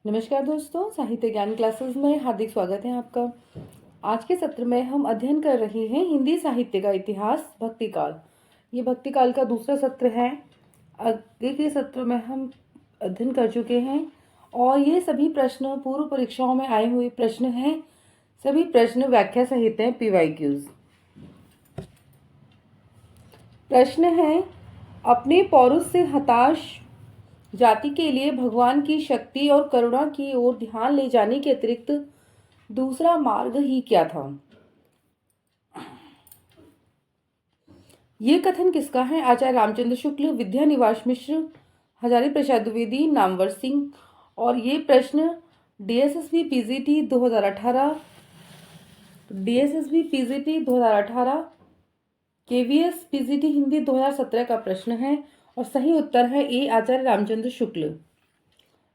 नमस्कार दोस्तों, साहित्य ज्ञान क्लासेस में हार्दिक स्वागत है आपका। आज के सत्र में हम अध्ययन कर रहे हैं हिंदी साहित्य का इतिहास भक्तिकाल। ये भक्तिकाल का दूसरा सत्र है। आगे के सत्र में हम अध्ययन कर चुके हैं और ये सभी प्रश्न पूर्व परीक्षाओं में आए हुए प्रश्न हैं। सभी प्रश्न व्याख्या सहित हैं, PYQs। प्रश्न है, अपने पौरुष से हताश जाति के लिए भगवान की शक्ति और करुणा की ओर ध्यान ले जाने के अतिरिक्त दूसरा मार्ग ही क्या था? ये कथन किसका है? आचार्य रामचंद्र शुक्ल, विद्या निवास मिश्र, हजारी प्रसाद द्विवेदी, नामवर सिंह। और ये प्रश्न DSSB PGT 2018, DSSB PGT 2018, KVS PGT Hindi 2017 का प्रश्न है और सही उत्तर है ए, आचार्य रामचंद्र शुक्ल।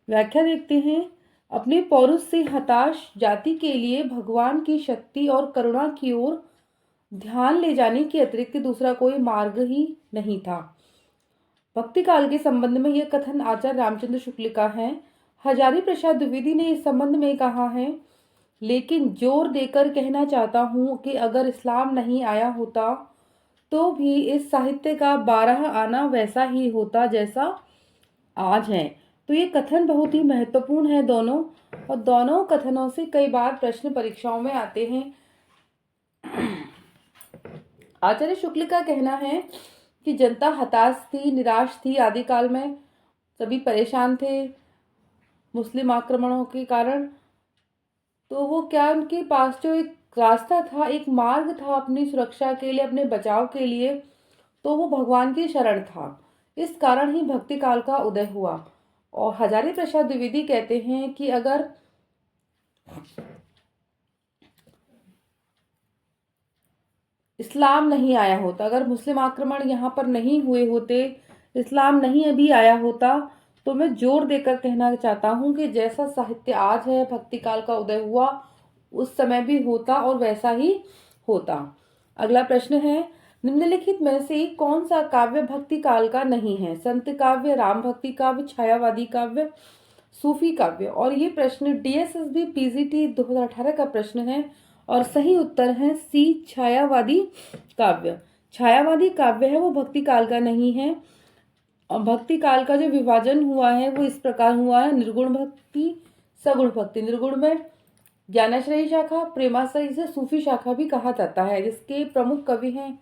व्याख्या देखते हैं। अपने पौरुष से हताश जाति के लिए भगवान की शक्ति और करुणा की ओर ध्यान ले जाने के अतिरिक्त दूसरा कोई मार्ग ही नहीं था। भक्ति काल के संबंध में यह कथन आचार्य रामचंद्र शुक्ल का है। हजारी प्रसाद द्विवेदी ने इस संबंध में कहा है, लेकिन जोर देकर कहना चाहता हूं कि अगर इस्लाम नहीं आया होता तो भी इस साहित्य का 12 आना वैसा ही होता जैसा आज है। तो ये कथन बहुत ही महत्वपूर्ण है दोनों, और दोनों कथनों से कई बार प्रश्न परीक्षाओं में आते हैं। आचार्य शुक्ल का कहना है कि जनता हताश थी, निराश थी, आदिकाल में सभी परेशान थे मुस्लिम आक्रमणों के कारण। तो वो क्या, उनके पास जो एक रास्ता था, एक मार्ग था अपनी सुरक्षा के लिए, अपने बचाव के लिए, तो वो भगवान की शरण था। इस कारण ही भक्ति काल का उदय हुआ। और हजारी प्रसाद द्विवेदी कहते हैं कि अगर इस्लाम नहीं आया होता, अगर मुस्लिम आक्रमण यहाँ पर नहीं हुए होते, इस्लाम नहीं अभी आया होता, तो मैं जोर देकर कहना चाहता हूँ कि जैसा साहित्य आज है, भक्ति काल का उदय हुआ उस समय भी होता और वैसा ही होता। अगला प्रश्न है, निम्नलिखित में से कौन सा काव्य भक्ति काल का नहीं है? संत काव्य, राम भक्ति काव्य, छायावादी काव्य, सूफी काव्य। और ये प्रश्न DSSB PGT 2018 का प्रश्न है और सही उत्तर है सी, छायावादी काव्य। छायावादी काव्य है वो भक्ति काल का नहीं है। और भक्ति काल का जो विभाजन हुआ है वो इस प्रकार हुआ है: निर्गुण भक्ति, सगुण भक्ति। निर्गुण में ज्ञानाश्रयी शाखा, प्रेमाश्रयी से सूफी शाखा भी कहा जाता है, जिसके प्रमुख कवि हैं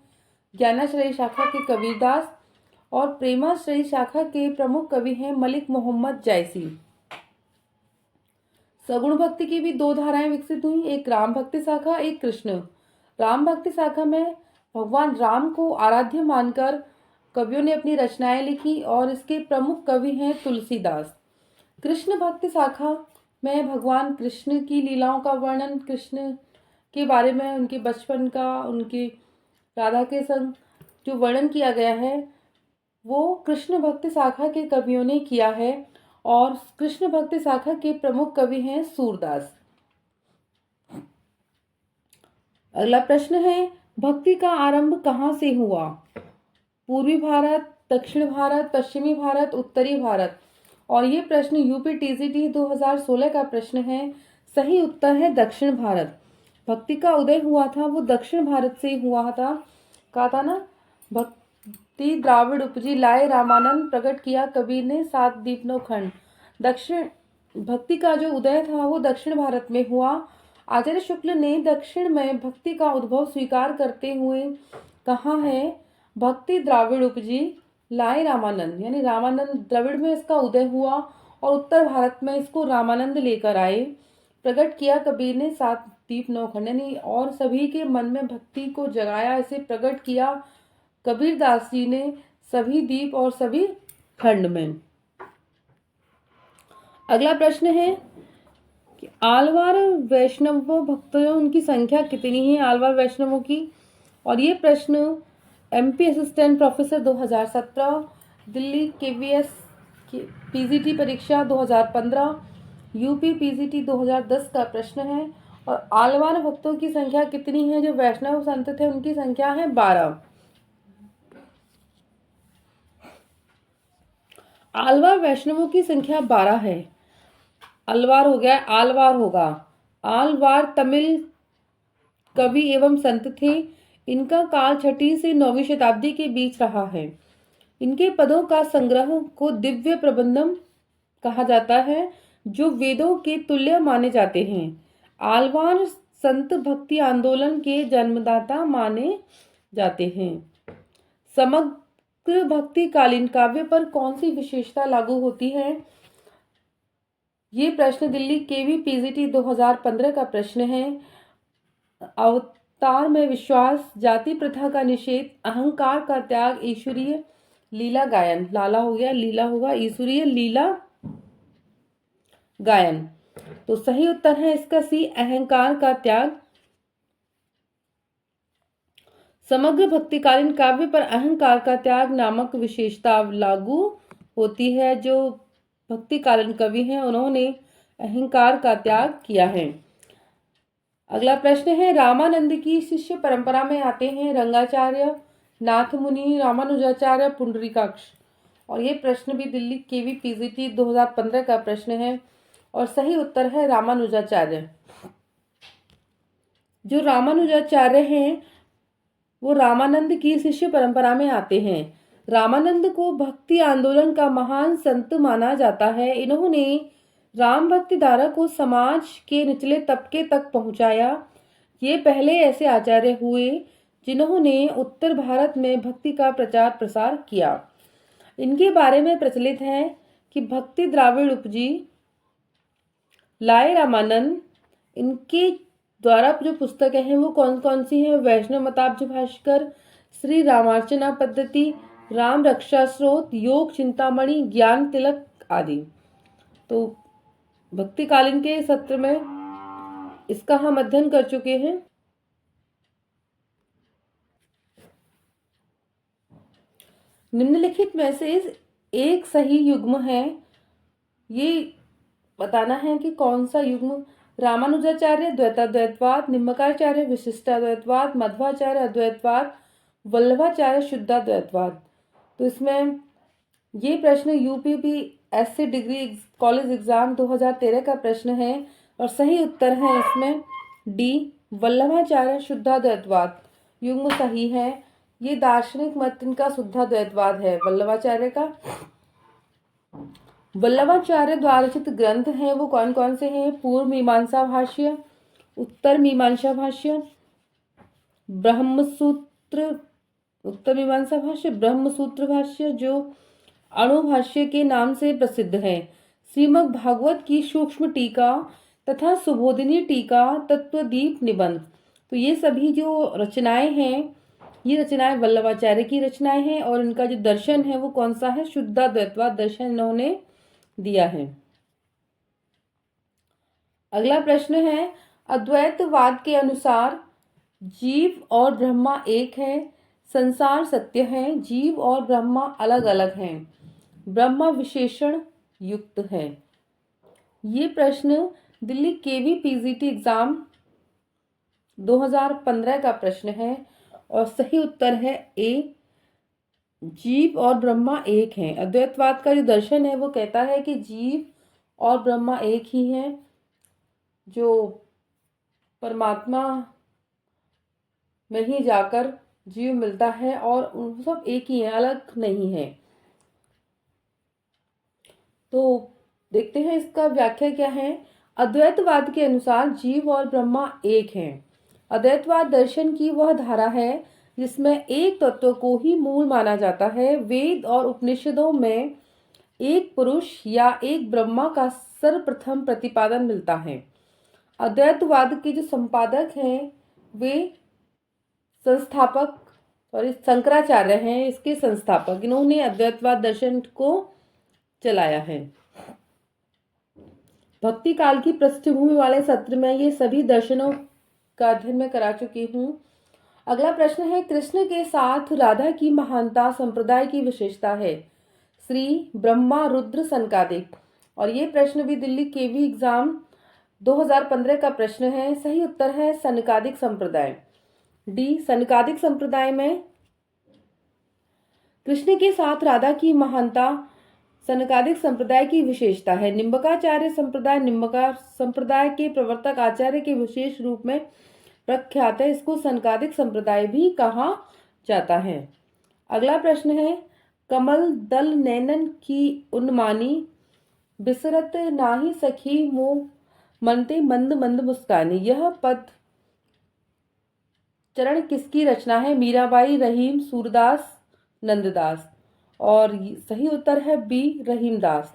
ज्ञानाश्रयी शाखा के कबीरदास और प्रेमाश्रयी शाखा के प्रमुख कवि हैं मलिक मोहम्मद जायसी। सगुण भक्ति की भी दो धाराएं विकसित हुई, एक राम भक्ति शाखा, एक कृष्ण। राम भक्ति शाखा में भगवान राम को आराध्य मानकर कवियों ने अपनी रचनाएं लिखी और इसके प्रमुख कवि हैं तुलसीदास। कृष्ण भक्ति शाखा में भगवान कृष्ण की लीलाओं का वर्णन, कृष्ण के बारे में, उनके बचपन का, उनके राधा के संग जो वर्णन किया गया है वो कृष्ण भक्ति शाखा के कवियों ने किया है और कृष्ण भक्ति शाखा के प्रमुख कवि हैं सूरदास। अगला प्रश्न है, भक्ति का आरंभ कहाँ से हुआ? पूर्वी भारत, दक्षिण भारत, पश्चिमी भारत, उत्तरी भारत। और ये प्रश्न UP TGT 2016 का प्रश्न है। सही उत्तर है दक्षिण भारत। भक्ति का उदय हुआ था वो दक्षिण भारत से हुआ था। कहा था ना, भक्ति द्राविड़ उपजी, लाए रामानंद, प्रकट किया कबीर ने, सात दीप नौ खंड। दक्षिण भक्ति का जो उदय था वो दक्षिण भारत में हुआ। आचार्य शुक्ल ने दक्षिण में भक्ति का उद्भव स्वीकार करते हुए कहा है, भक्ति द्राविड़ उपजी, लाए रामानंद, यानी रामानंद द्रविड़ में इसका उदय हुआ और उत्तर भारत में इसको रामानंद लेकर आए। प्रकट किया कबीर ने, सात दीप नौ खंड, यानी और सभी के मन में भक्ति को जगाया, इसे प्रकट किया कबीरदास जी ने सभी दीप और सभी खंड में। अगला प्रश्न है कि आलवार वैष्णव भक्तों, उनकी संख्या कितनी है आलवार वैष्णवों की? और ये प्रश्न MP assistant professor 2017, Delhi KVS PGT परीक्षा 2015, UP PGT 2010 का प्रश्न है। और आलवार भक्तों की संख्या कितनी है? जो वैष्णव संत थे उनकी संख्या है 12। आलवार वैष्णवों की संख्या 12 है। अलवार हो गया, आलवार होगा। आलवार तमिल कवि एवं संत थे। इनका काल 6वीं से 9वीं शताब्दी के बीच रहा है। इनके पदों का संग्रह को दिव्य प्रबंधम कहा जाता है, जो वेदों के तुल्य माने जाते हैं। आलवार संत भक्ति आंदोलन के जन्मदाता माने जाते हैं। समग्र भक्तिकालीन काव्य पर कौन सी विशेषता लागू होती है? ये प्रश्न दिल्ली केवी पीजीटी 2015 का प्रश्न है। अवतार में विश्वास, जाति प्रथा का निषेध, अहंकार का त्याग, ईश्वरीय लीला गायन। लाला हो गया, लीला होगा, ईश्वरीय लीला गायन। तो सही उत्तर है इसका सी, अहंकार का त्याग। समग्र भक्तिकालीन काव्य पर अहंकार का त्याग नामक विशेषता लागू होती है। जो भक्तिकालीन कवि हैं उन्होंने अहंकार का त्याग किया है। अगला प्रश्न है, रामानंद की शिष्य परंपरा में आते हैं रंगाचार्य, नाथमुनि, रामानुजाचार्य, पुंडरीकाक्ष। और ये प्रश्न भी दिल्ली केवी पीजीटी 2015 का प्रश्न है और सही उत्तर है रामानुजाचार्य। जो रामानुजाचार्य हैं वो रामानंद की शिष्य परंपरा में आते हैं। रामानंद को भक्ति आंदोलन का महान संत माना जाता है। इन्होंने राम भक्ति धारा को समाज के निचले तबके तक पहुंचाया। ये पहले ऐसे आचार्य हुए जिन्होंने उत्तर भारत में भक्ति का प्रचार प्रसार किया। इनके बारे में प्रचलित है कि भक्ति द्राविड़ उपजी, लाए रामानंद। इनके द्वारा जो पुस्तकें हैं वो कौन कौन सी हैं? वैष्णव मताब्ज भास्कर, श्री रामार्चना पद्धति, राम रक्षा स्रोत, योग चिंतामणि, ज्ञान तिलक आदि। तो भक्तिकालीन के सत्र में इसका हम अध्ययन कर चुके हैं। निम्नलिखित में से एक सही युग्म है। ये बताना है कि कौन सा युग्म। रामानुजाचार्य द्वैताद्वैतवाद, निम्बकाचार्य विशिष्टाद्वैतवाद, मध्वाचार्य अद्वैतवाद, वल्लभाचार्य शुद्धाद्वैतवाद। तो इसमें ये प्रश्न यूपीपीएससी डिग्री कॉलेज एग्जाम 2013 का प्रश्न है और सही उत्तर है इसमें डी, वल्लभाचार्य शुद्धाद्वैतवाद युग्म सही है। ये दार्शनिक मत इनका शुद्धाद्वैतवाद है वल्लभाचार्य का। वल्लभाचार्य द्वारा रचित ग्रंथ हैं वो कौन कौन से हैं? पूर्व मीमांसा भाष्य, उत्तर मीमांसा भाष्य, ब्रह्मसूत्र, उत्तर मीमांसा भाष्य, ब्रह्मसूत्र भाष्य जो अणुभाष्य के नाम से प्रसिद्ध है, श्रीमद् भागवत की सूक्ष्म टीका तथा सुबोधिनी टीका, तत्वदीप निबंध। तो ये सभी जो रचनाएं हैं ये रचनाएं वल्लभाचार्य की रचनाएं हैं और इनका जो दर्शन है वो कौन सा है? शुद्धाद्वैतवाद दर्शन इन्होंने दिया है। अगला प्रश्न है, अद्वैतवाद के अनुसार जीव और ब्रह्मा एक है, संसार सत्य है, जीव और ब्रह्मा अलग अलग हैं, ब्रह्मा विशेषण युक्त है। ये प्रश्न दिल्ली केवी पीजीटी एग्जाम 2015 का प्रश्न है और सही उत्तर है ए, जीव और ब्रह्मा एक हैं। अद्वैतवाद का जो दर्शन है वो कहता है कि जीव और ब्रह्मा एक ही हैं, जो परमात्मा में ही जाकर जीव मिलता है और उन सब एक ही हैं, अलग नहीं है। तो देखते हैं इसका व्याख्या क्या है। अद्वैतवाद के अनुसार जीव और ब्रह्मा एक हैं। अद्वैतवाद दर्शन की वह धारा है जिसमें एक तत्व को ही मूल माना जाता है। वेद और उपनिषदों में एक पुरुष या एक ब्रह्मा का सर्वप्रथम प्रतिपादन मिलता है। अद्वैतवाद के जो संपादक हैं वे शंकराचार्य हैं, इसके संस्थापक। इन्होंने अद्वैतवाद दर्शन को चलाया है। भक्ति काल की पृष्ठभूमि वाले सत्र में ये सभी दर्शनों का अध्ययन मैं करा चुकी हूँ। अगला प्रश्न है, कृष्ण के साथ राधा की महानता संप्रदाय की विशेषता है। श्री, ब्रह्मा, रुद्र, सनकादिक। और ये प्रश्न भी दिल्ली केवी एग्जाम 2015 का प्रश्न है। सही उत्तर है सनकादिक संप्रदाय डी। सनकादिक संप्रदाय में कृष्ण के साथ राधा की महानता सनकादिक संप्रदाय की विशेषता है। निम्बकाचार्य संप्रदाय निम्बकार संप्रदाय के प्रवर्तक आचार्य के विशेष रूप में प्रख्यात है। इसको सनकादिक संप्रदाय भी कहा जाता है। अगला प्रश्न है, कमल दल नैनन की उन्मानी बिसरत नाही सखी मोह मनते मंद मंद मुस्कानी। यह पद चरण किसकी रचना है? मीराबाई, रहीम, सूरदास, नंददास। और सही उत्तर है बी, रहीमदास।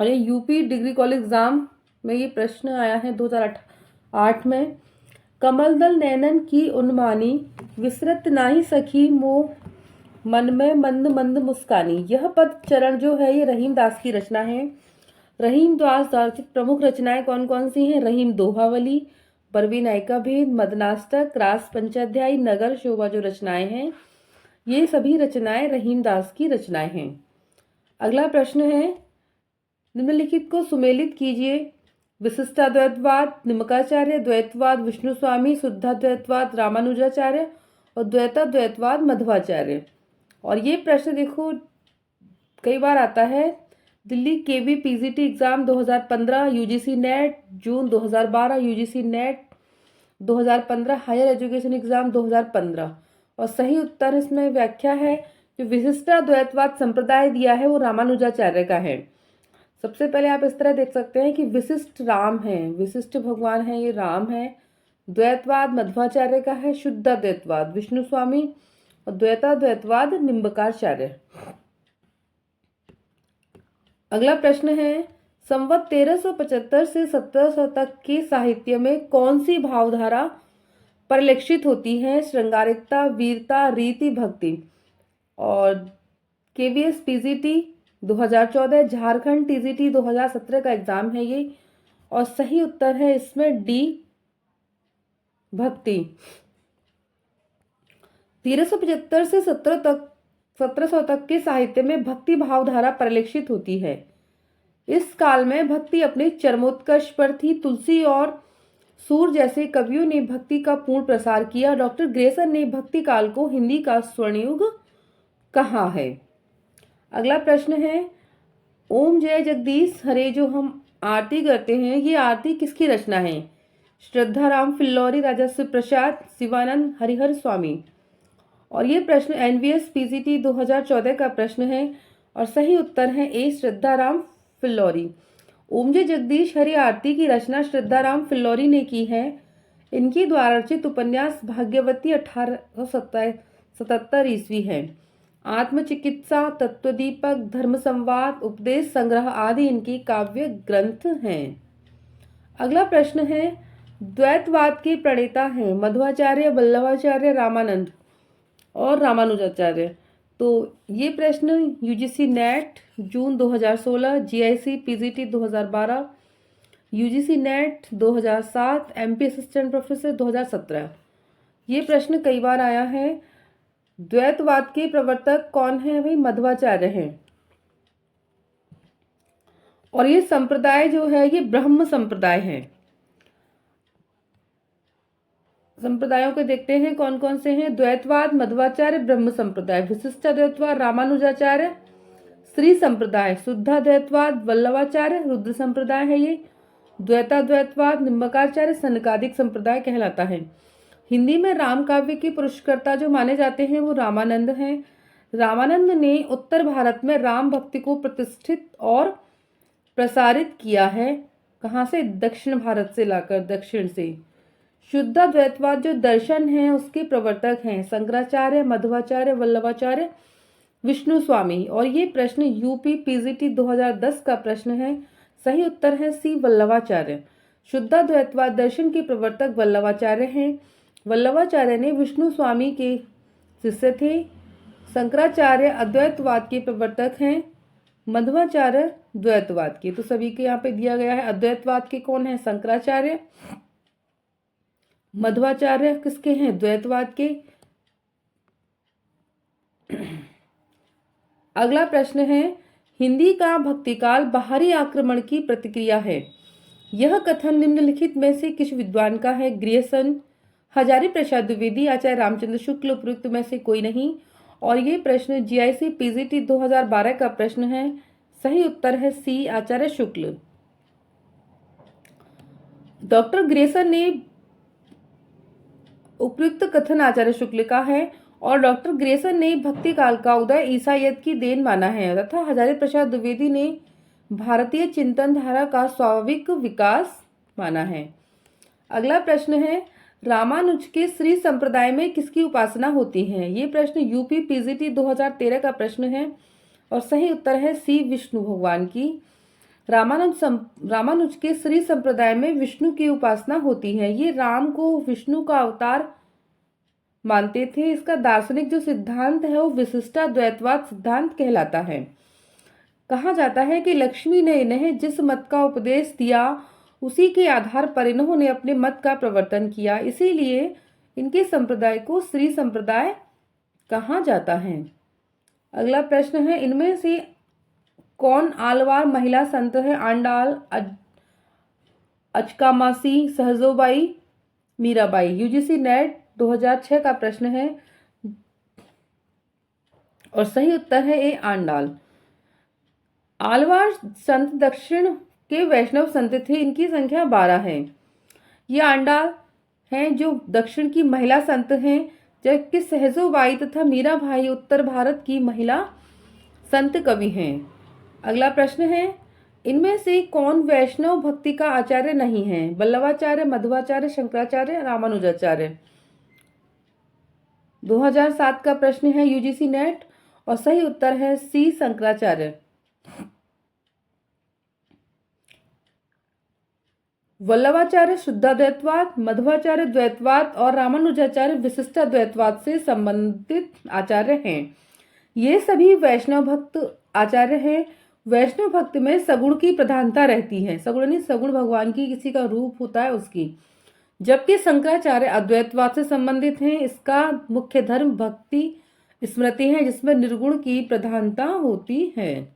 और ये यूपी डिग्री कॉलेज एग्जाम में ये प्रश्न आया है 2008 में। कमल दल नैनन की उन्मानी विसरत नाही सखी मोह मन में मंद मंद मुस्कानी। यह पद चरण जो है ये रहीमदास की रचना है। रहीमदास द्वारा प्रमुख रचनाएं कौन कौन सी हैं? रहीम दोहावली, बरवी नायिका भेद, मदनाष्टक, रास पंचाध्यायी, नगर शोभा जो रचनाएं हैं ये सभी रचनाएं रहीमदास की रचनाएं हैं। अगला प्रश्न है, निम्नलिखित को सुमेलित कीजिए। विशिष्टाद्वैतवाद निम्बकाचार्य, द्वैतवाद विष्णु स्वामी, शुद्धाद्वैतवाद रामानुजाचार्य और द्वैताद्वैतवाद मध्वाचार्य। और ये प्रश्न देखो कई बार आता है। Delhi KV PGT exam 2015, UGC NET June 2012, UGC NET 2015, higher education exam 2015। और सही उत्तर इसमें व्याख्या है, जो विशिष्टाद्वैतवाद संप्रदाय दिया है वो रामानुजाचार्य का है। सबसे पहले आप इस तरह देख सकते हैं कि विशिष्ट राम है, विशिष्ट भगवान है, ये राम है। द्वैतवाद मध्वाचार्य का है, शुद्धाद्वैतवाद विष्णु स्वामी और द्वैताद्वैतवाद निम्बकाचार्य। अगला प्रश्न है, संवत 1375 से 1700 तक के साहित्य में कौन सी भावधारा परिलक्षित होती है? श्रृंगारिकता, वीरता, रीति, भक्ति। और केवीएस पीजीटी 2014, झारखंड टीजीटी 2017 का एग्जाम है ये। और सही उत्तर है इसमें डी, भक्ति। 1375 से 1700 तक के साहित्य में भक्ति भावधारा परिलक्षित होती है। इस काल में भक्ति अपने चरमोत्कर्ष पर थी। तुलसी और सूर जैसे कवियों ने भक्ति का पूर्ण प्रसार किया। डॉक्टर ग्रेसन ने भक्ति काल को हिंदी का स्वर्णयुग कहा है। अगला प्रश्न है, ओम जय जगदीश हरे जो हम आरती करते हैं, ये आरती किसकी रचना है? श्रद्धाराम फिल्लौरी, राजस्व प्रसाद, शिवानंद, हरिहर स्वामी। और ये प्रश्न एनवीएस पीजीटी 2014 का प्रश्न है और सही उत्तर है ए, श्रद्धाराम फिल्लौरी। ओम जय जगदीश हरि आरती की रचना श्रद्धाराम फिल्लौरी ने की है। इनकी द्वारा रचित उपन्यास भाग्यवती 1877 ईस्वी है। आत्मचिकित्सा, तत्वदीपक, धर्म संवाद, उपदेश संग्रह आदि इनकी काव्य ग्रंथ हैं। अगला प्रश्न है, द्वैतवाद के प्रणेता हैं मध्वाचार्य, वल्लभाचार्य, रामानंद और रामानुजाचार्य। तो ये प्रश्न यूजीसी नेट जून 2016, GIC PGT 2012, UGC net 2007, MP assistant professor 2017। ये प्रश्न कई बार आया है। द्वैतवाद के प्रवर्तक कौन है? भाई मध्वाचार्य हैं। और ये संप्रदाय जो है ये ब्रह्म संप्रदाय है। संप्रदायों को देखते हैं कौन कौन से हैं। द्वैतवाद मध्वाचार्य ब्रह्म संप्रदाय, विशिष्टाद्वैतवाद रामानुजाचार्य श्री संप्रदाय, शुद्धाद्वैतवाद वल्लभाचार्य रुद्र संप्रदाय है ये। द्वैताद्वैतवाद निम्बकाचार्य सनकादिक संप्रदाय कहलाता है। हिंदी में राम काव्य के पुरुषकर्ता जो माने जाते हैं वो रामानंद हैं। रामानंद ने उत्तर भारत में राम भक्ति को प्रतिष्ठित और प्रसारित किया है। कहाँ से? दक्षिण भारत से लाकर, दक्षिण से। शुद्धाद्वैतवाद जो दर्शन है उसके प्रवर्तक हैं शंकराचार्य, मध्वाचार्य, वल्लभाचार्य, विष्णु स्वामी। और ये प्रश्न यूपी पीजीटी 2010 का प्रश्न है। सही उत्तर है सी, वल्लभाचार्य। शुद्धाद्वैतवाद दर्शन के प्रवर्तक वल्लभाचार्य हैं। वल्लभाचार्य ने विष्णु स्वामी के शिष्य थे। शंकराचार्य अद्वैतवाद के प्रवर्तक हैं, मध्वाचार्य द्वैतवाद के। तो सभी के यहाँ पे दिया गया है। अद्वैतवाद के कौन है? शंकराचार्य। मध्वाचार्य किसके हैं? द्वैतवाद के। अगला प्रश्न है, हिंदी का भक्तिकाल बाहरी आक्रमण की प्रतिक्रिया है। यह कथन निम्नलिखित में से किस विद्वान का है? ग्रियर्सन, हजारी प्रसाद द्विवेदी, आचार्य रामचंद्र शुक्ल, उपयुक्त में से कोई नहीं। और ये प्रश्न जीआईसी पीजीटी 2012 का प्रश्न है। सही उत्तर है सी, आचार्य शुक्ल। डॉक्टर ग्रेसन ने उपयुक्त कथन आचार्य शुक्ल का है और डॉक्टर ग्रेसन ने भक्ति काल का उदय ईसाइयत की देन माना है तथा हजारी प्रसाद द्विवेदी ने भारतीय चिंतन धारा का स्वाभाविक विकास माना है। अगला प्रश्न है, रामानुज के श्री संप्रदाय में किसकी उपासना होती है? ये प्रश्न यूपी पीजीटी 2013 का प्रश्न है और सही उत्तर है सी, विष्णु भगवान की। रामानुज के श्री संप्रदाय में विष्णु की उपासना होती है। ये राम को विष्णु का अवतार मानते थे। इसका दार्शनिक जो सिद्धांत है वो विशिष्टाद्वैतवाद सिद्धांत कहलाता है। कहा जाता है कि लक्ष्मी ने इन्हें जिस मत का उपदेश दिया उसी के आधार पर इन्होंने अपने मत का प्रवर्तन किया, इसीलिए इनके संप्रदाय को श्री संप्रदाय कहा जाता है। अगला प्रश्न है, इनमें से कौन आलवार महिला संत है? आंडाल, अचकामासी, सहजोबाई, मीराबाई। यूजीसी नेट 2006 का प्रश्न है और सही उत्तर है ए, आंडाल। आलवार संत दक्षिण के वैष्णव संत थे। इनकी संख्या 12 है। ये आंडाल हैं जो दक्षिण की महिला संत हैं, जबकि सहजोबाई तथा मीराबाई उत्तर भारत की महिला संत कवि हैं। अगला प्रश्न है, इनमें से कौन वैष्णव भक्ति का आचार्य नहीं है? वल्लभाचार्य, मध्वाचार्य, शंकराचार्य, रामानुजाचार्य। 2007 का प्रश्न है यूजीसी नेट और सही उत्तर है सी, शंकराचार्य। वल्लभाचार्य शुद्धाद्वैतवाद, मध्वाचार्य द्वैतवाद और रामानुजाचार्य विशिष्टाद्वैतवाद से संबंधित आचार्य हैं। ये सभी वैष्णव भक्त आचार्य हैं। वैष्णव भक्त में सगुण की प्रधानता रहती है। सगुण यानी सगुण भगवान की किसी का रूप होता है उसकी, जबकि शंकराचार्य अद्वैतवाद से संबंधित हैं। इसका मुख्य धर्म भक्ति स्मृति है जिसमें निर्गुण की प्रधानता होती है।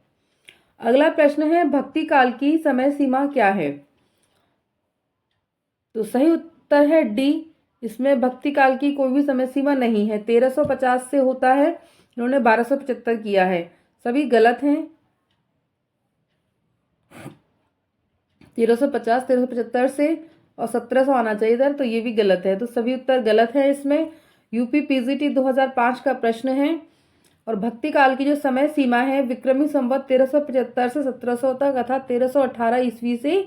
अगला प्रश्न है, भक्ति काल की समय सीमा क्या है? तो सही उत्तर है डी, इसमें भक्ति काल की कोई भी समय सीमा नहीं है। 1350 से होता है, इन्होंने 1275 किया है। सभी गलत हैं। 1350, 1375 से और 1700 आना चाहिए इधर, तो ये भी गलत है। तो सभी उत्तर गलत है इसमें। यूपी पीजीटी 2005 का प्रश्न है और भक्ति काल की जो समय सीमा है विक्रमी संवत 1375 से 1700 तक अर्थात 1318 ईस्वी से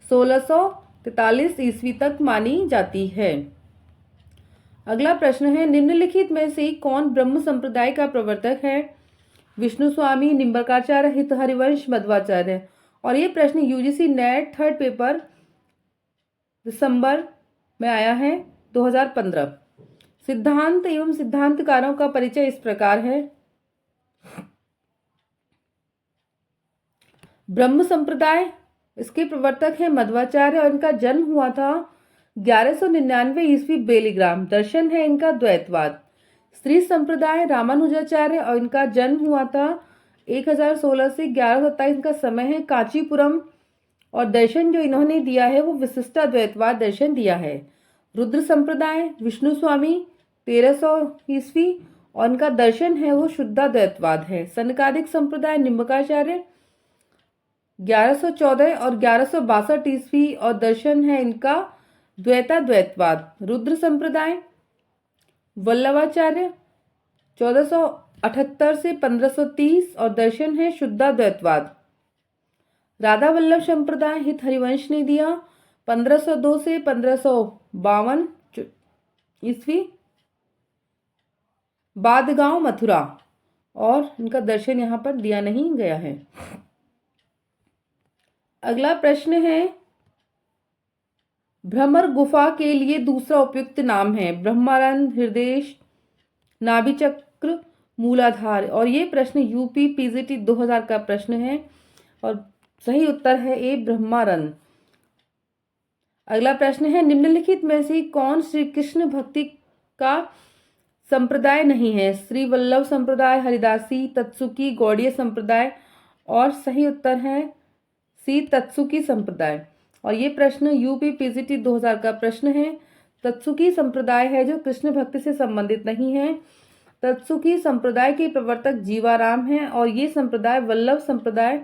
1643 ईस्वी तक मानी जाती है। अगला प्रश्न है, निम्नलिखित में से कौन ब्रह्म संप्रदाय का प्रवर्तक है? विष्णु स्वामी, निम्बर्काचार्य, हित हरिवंश, मध्वाचार्य। और ये प्रश्न यूजीसी नेट थर्ड पेपर दिसंबर में आया है 2015। सिद्धांत एवं सिद्धांतकारों का परिचय इस प्रकार है। ब्रह्म संप्रदाय, इसके प्रवर्तक हैं मध्वाचार्य और इनका जन्म हुआ था 1199 ईस्वी बेलीग्राम। दर्शन है इनका द्वैतवाद। स्त्री संप्रदाय रामानुजाचार्य और इनका जन्म हुआ था 1016 से 1127 इनका समय है कांचीपुरम और दर्शन जो इन्होंने दिया है वो विशिष्टाद्वैतवाद दर्शन दिया है। रुद्र संप्रदाय विष्णु स्वामी 1300 ईस्वी और इनका दर्शन है वो शुद्धाद्वैतवाद है। सनकादिक संप्रदाय निम्बकाचार्य 1114 और 1162 ईस्वी और दर्शन है इनका द्वैताद्वैतवाद। रुद्र संप्रदाय वल्लभाचार्य 1478 से 1530 और दर्शन है शुद्धाद्वैतवाद। राधा वल्लभ संप्रदाय हित हरिवंश ने दिया 1502 से 1552 ईस्वी, बादगांव मथुरा, और इनका दर्शन यहाँ पर दिया नहीं गया है। अगला प्रश्न है, भ्रमर गुफा के लिए दूसरा उपयुक्त नाम है? ब्रह्मानंद, हृदय, नाभिचक्र, मूलाधार। और ये प्रश्न यूपी पीजीटी 2000 का प्रश्न है और सही उत्तर है ए, ब्रह्मानंद। अगला प्रश्न है, निम्नलिखित में से कौन श्री कृष्ण भक्ति का संप्रदाय नहीं है? श्री वल्लभ संप्रदाय, हरिदासी, तत्सुकी, गौड़ीय संप्रदाय। और सही उत्तर है सी, तत्सुकी संप्रदाय। और ये प्रश्न यूपी पीजीटी 2000 का प्रश्न है। तत्सुकी संप्रदाय है जो कृष्ण भक्ति से संबंधित नहीं है। तत्सुखी संप्रदाय के प्रवर्तक जीवाराम हैं और ये संप्रदाय वल्लभ संप्रदाय,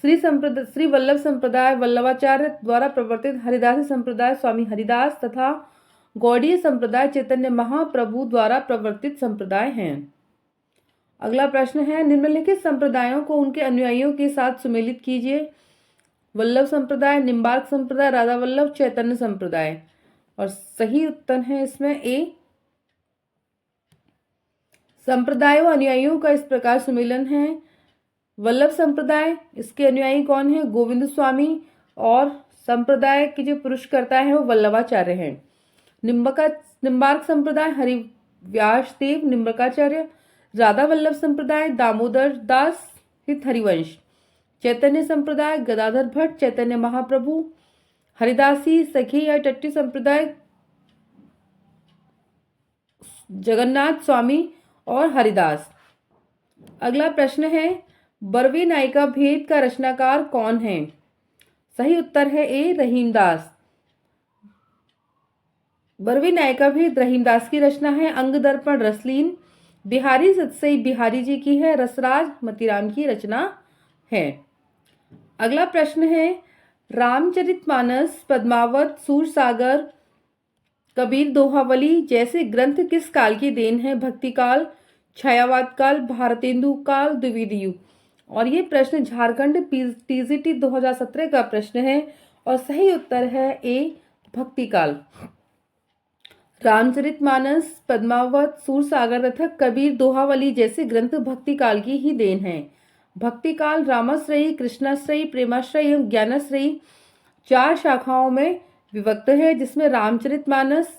श्री वल्लभ संप्रदाय वल्लभाचार्य द्वारा प्रवर्तित हरिदासी संप्रदाय स्वामी हरिदास तथा गौड़ीय संप्रदाय चैतन्य महाप्रभु द्वारा प्रवर्तित संप्रदाय हैं। अगला प्रश्न है, निम्नलिखित संप्रदायों को उनके अनुयायियों के साथ सुमेलित कीजिए। वल्लभ संप्रदाय, निम्बार्क संप्रदाय, राधा वल्लभ, चैतन्य संप्रदाय। और सही उत्तर है इसमें ए। संप्रदायों अनुयायियों का इस प्रकार सुमेलन है। वल्लभ संप्रदाय, इसके अनुयायी कौन है? गोविंद स्वामी, और संप्रदाय की जो पुरुषकर्ता है वो वल्लभाचार्य हैं। निम्बार्क संप्रदाय हरिव्यासदेव निम्बकाचार्य, राधा वल्लभ संप्रदाय दामोदर दास हित हरिवंश, चैतन्य संप्रदाय गदाधर भट्ट चैतन्य महाप्रभु, हरिदासी सखी या टट्टी संप्रदाय जगन्नाथ स्वामी और हरिदास। अगला प्रश्न है, बरवे नायिका भेद का रचनाकार कौन है? सही उत्तर है ए रहीमदास। बरवे नायिका भेद रहीमदास की रचना है। अंग दर्पण रसलीन बिहारी सतसई बिहारी जी की है। रसराज मतीराम की रचना है। अगला प्रश्न है, रामचरितमानस, पद्मावत, सूरसागर, कबीर दोहावली जैसे ग्रंथ किस काल की देन है? भक्ति काल, छायावाद काल, भारतेंदु काल, द्विवेदी युग। और ये प्रश्न झारखंड टीजीटी 2017 का प्रश्न है और सही उत्तर है ए भक्ति काल। रामचरितमानस, पद्मावत, सूरसागर तथा कबीर दोहावली जैसे ग्रंथ भक्ति काल की ही देन है। भक्ति काल रामाश्रयी, कृष्णाश्रयी, प्रेमाश्रयी एवं ज्ञानाश्रयी 4 शाखाओं में विभक्त है, जिसमें रामचरितमानस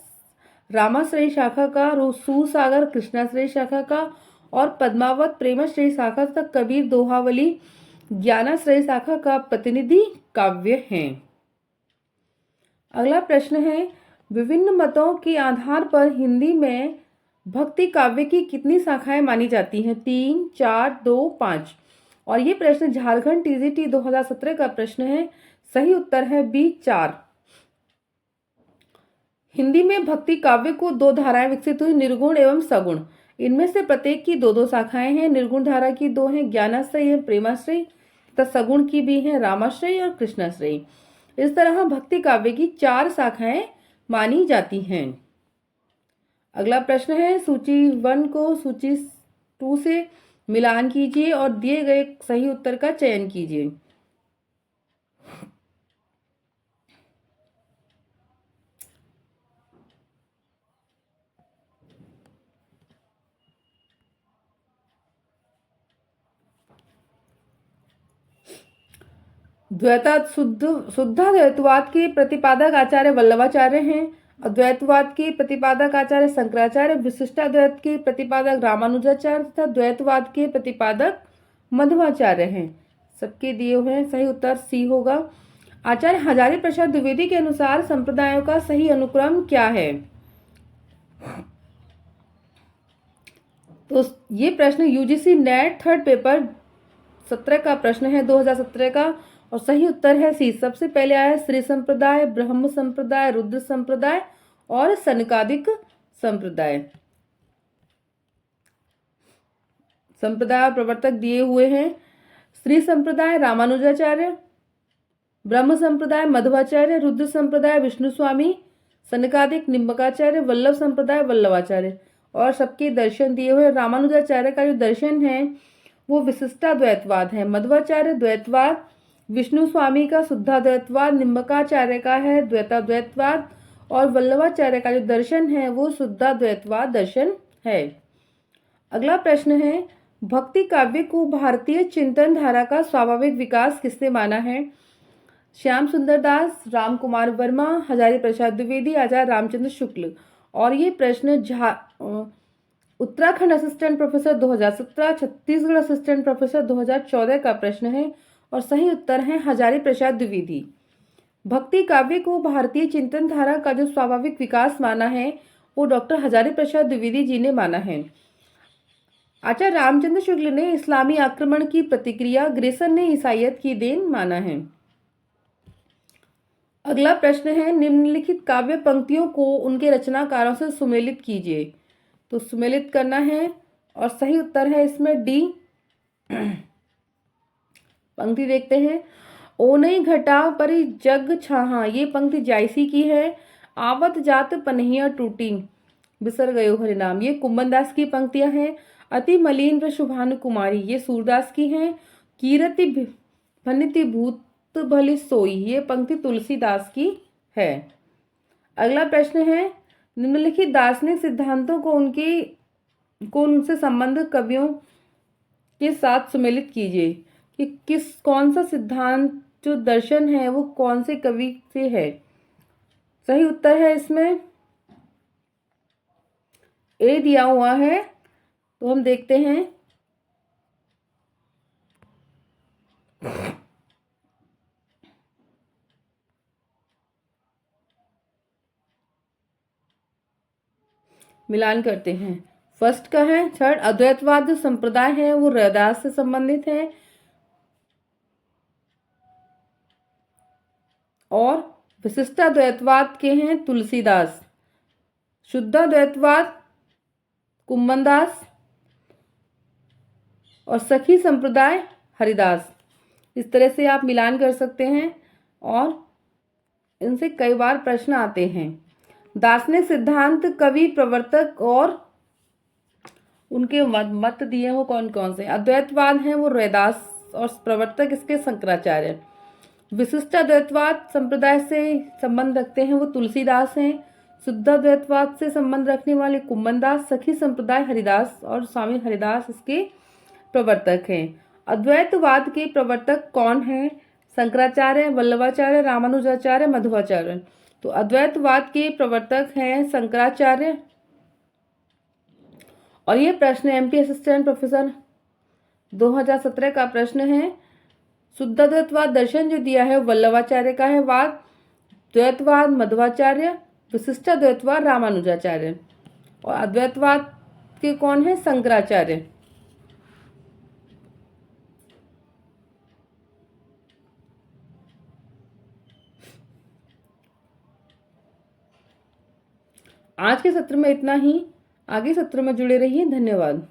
रामाश्रयी शाखा का, सूरसागर कृष्णाश्रयी शाखा का और पद्मावत प्रेमाश्रयी शाखा तथा कबीर दोहावली ज्ञानाश्रयी शाखा का प्रतिनिधि काव्य हैं। अगला प्रश्न है, विभिन्न मतों के आधार पर हिंदी में भक्ति काव्य की कितनी शाखाएं मानी जाती हैं? 3, 4, 2, 5। और ये प्रश्न झारखंड टीजीटी 2017 का प्रश्न है। सही उत्तर है बी 4। हिंदी में भक्ति काव्य को 2 धाराएं विकसित हुई, निर्गुण एवं सगुण। इनमें से प्रत्येक की 2-2 शाखाएं हैं। निर्गुण धारा की 2 हैं, ज्ञानाश्रयी एवं प्रेमाश्रयी, तथा सगुण की भी हैं, रामाश्रयी और कृष्णाश्रयी। इस तरह भक्ति काव्य की 4 शाखाएं मानी जाती हैं। अगला प्रश्न है, सूची 1 को सूची 2 से मिलान कीजिए और दिए गए सही उत्तर का चयन कीजिए। शुद्धाद्वैतवाद के प्रतिपादक आचार्य वल्लभाचार्य हैं। अद्वैतवाद के प्रतिपादक आचार्य शंकराचार्य, विशिष्टाद्वैत के प्रतिपादक रामानुजाचार्य तथा द्वैतवाद के प्रतिपादक मध्वाचार्य हैं। सबके दिए हुए हैं, सही उत्तर सी होगा। आचार्य हजारी प्रसाद द्विवेदी के अनुसार संप्रदायों का सही अनुक्रम क्या है? तो ये प्रश्न यूजीसी नेट 3rd पेपर 17 का प्रश्न है, 2017 का, और सही उत्तर है सी। सबसे पहले आया श्री संप्रदाय, ब्रह्म संप्रदाय, रुद्र संप्रदाय और सनकादिक संप्रदाय। संप्रदाय और प्रवर्तक दिए हुए हैं। श्री संप्रदाय रामानुजाचार्य, ब्रह्म संप्रदाय मध्वाचार्य, रुद्र संप्रदाय विष्णु स्वामी, सनकादिक निम्बकाचार्य, वल्लभ संप्रदाय वल्लभाचार्य। और सबके दर्शन दिए हुए। रामानुजाचार्य का जो दर्शन है वो विशिष्टाद्वैतवाद है, मध्वाचार्य द्वैतवाद, विष्णु स्वामी का शुद्धाद्वैतवाद, निम्बकाचार्य का है द्वैताद्वैतवाद और वल्लभाचार्य का जो दर्शन है वो शुद्धाद्वैतवाद दर्शन है। अगला प्रश्न है, भक्ति काव्य को भारतीय चिंतन धारा का स्वाभाविक विकास किसने माना है? श्याम सुंदर दास, राम कुमार वर्मा, हजारी प्रसाद द्विवेदी, आचार्य रामचंद्र शुक्ल। और ये प्रश्न Uttarakhand assistant professor 2017, Chhattisgarh assistant professor 2014 का प्रश्न है और सही उत्तर है हजारी प्रसाद द्विवेदी। भक्ति काव्य को भारतीय चिंतन धारा का जो स्वाभाविक विकास माना है वो डॉक्टर हजारी प्रसाद द्विवेदी जी ने माना है। आचार्य रामचंद्र शुक्ल ने इस्लामी आक्रमण की प्रतिक्रिया, ग्रेसन ने ईसाइयत की देन माना है। अगला प्रश्न है, निम्नलिखित काव्य पंक्तियों को उनके रचनाकारों से सुमेलित कीजिए। तो सुमेलित करना है और सही उत्तर है इसमें डी। पंक्ति देखते हैं। ओ नहीं घटा परि जग छाहा, ये पंक्ति जायसी की है। आवत जात पनहिया टूटी, बिसर गयो हरिनाम, ये कुंभनदास की पंक्तियां हैं। अति मलिन व शुभानु कुमारी, ये सूरदास की हैं। कीरति भनिति भूत भली सोई, ये पंक्ति तुलसीदास की है। अगला प्रश्न है, निम्नलिखित दार्शनिक सिद्धांतों को उनसे संबंधित कवियों के साथ सुमेलित कीजिए कि कौन सा सिद्धांत जो दर्शन है वो कौन से कवि से है। सही उत्तर है इसमें ए दिया हुआ है। तो हम देखते हैं। मिलान करते हैं। फर्स्ट का है थर्ड, अद्वैतवाद जो संप्रदाय है वो रैदास से संबंधित है और विशिष्टाद्वैतवाद के हैं तुलसीदास। शुद्धाद्वैतवाद कुंभनदास और सखी संप्रदाय हरिदास। इस तरह से आप मिलान कर सकते हैं और इनसे कई बार प्रश्न आते हैं। दार्शनिक सिद्धांत, कवि, प्रवर्तक और उनके मत दिए हो कौन कौन से। अद्वैतवाद है वो रैदास और प्रवर्तक इसके शंकराचार्य। विशिष्टाद्वैतवाद संप्रदाय से संबंध रखते हैं वो तुलसीदास हैं। शुद्धाद्वैतवाद से संबंध रखने वाले कुंभनदास, सखी संप्रदाय हरिदास और स्वामी हरिदास इसके प्रवर्तक हैं। अद्वैतवाद के प्रवर्तक कौन हैं? शंकराचार्य, वल्लभाचार्य, रामानुजाचार्य, मध्वाचार्य। तो अद्वैतवाद के प्रवर्तक हैं शंकराचार्य। और ये प्रश्न एमपी असिस्टेंट प्रोफेसर 2017 का प्रश्न है। शुद्धाद्वैतवाद दर्शन जो दिया है वल्लभाचार्य का है वाद, द्वैतवाद मध्वाचार्य, विशिष्टाद्वैतवाद रामानुजाचार्य और अद्वैतवाद के कौन है? शंकराचार्य। आज के सत्र में इतना ही। आगे सत्र में जुड़े रहिए। धन्यवाद।